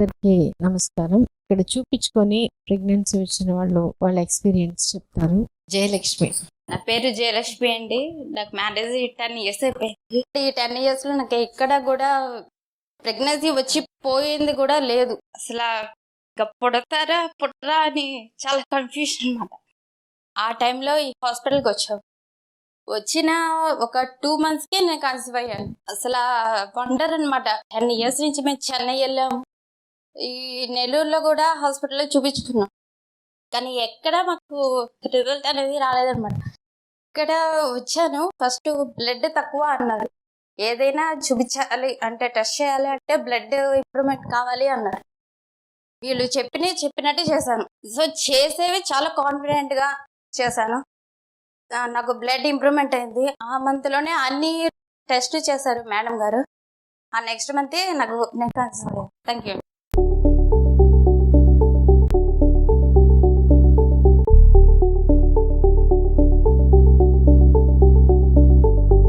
అందరికీ నమస్కారం. ఇక్కడ చూపించుకొని ప్రెగ్నెన్సీ వచ్చిన వాళ్ళు వాళ్ళ ఎక్స్పీరియన్స్ చెప్తారు. జయలక్ష్మి. నా పేరు జయలక్ష్మి అండి. నాకు మ్యారేజ్ 10 years అయిపోయింది. ఈ 10 years లో నాకు ఎక్కడ కూడా ప్రెగ్నెన్సీ వచ్చి పోయింది కూడా లేదు. అసలు ఇంకా పుడతారా పుట్టరా అని చాలా కన్ఫ్యూషన్ అనమాట. ఆ టైంలో ఈ హాస్పిటల్కి వచ్చాం. వచ్చిన ఒక 2 monthsకే నేను కన్సీవ్ అయ్యాను. అసలు వండర్ అనమాట. 10 years నుంచి మేము చెన్నై వెళ్ళాము, ఈ నెల్లూరులో కూడా హాస్పిటల్లో చూపించుకున్నాం, కానీ ఎక్కడ మాకు రిజల్ట్ అనేది రాలేదన్నమాట. ఇక్కడ వచ్చాను, ఫస్ట్ బ్లడ్ తక్కువ అన్నారు. ఏదైనా చూపించాలి అంటే టెస్ట్ చేయాలి అంటే బ్లడ్ ఇంప్రూవ్మెంట్ కావాలి అన్నారు. వీళ్ళు చెప్పినట్టే చేశాను. సో చేసేవి చాలా కాన్ఫిడెంట్గా చేశాను. నాకు బ్లడ్ ఇంప్రూవ్మెంట్ అయింది. ఆ మంత్లోనే అన్ని టెస్ట్ చేశారు మేడం గారు. ఆ నెక్స్ట్ మంతే నేను కన్సీవ్ అయ్యాను. Thank you.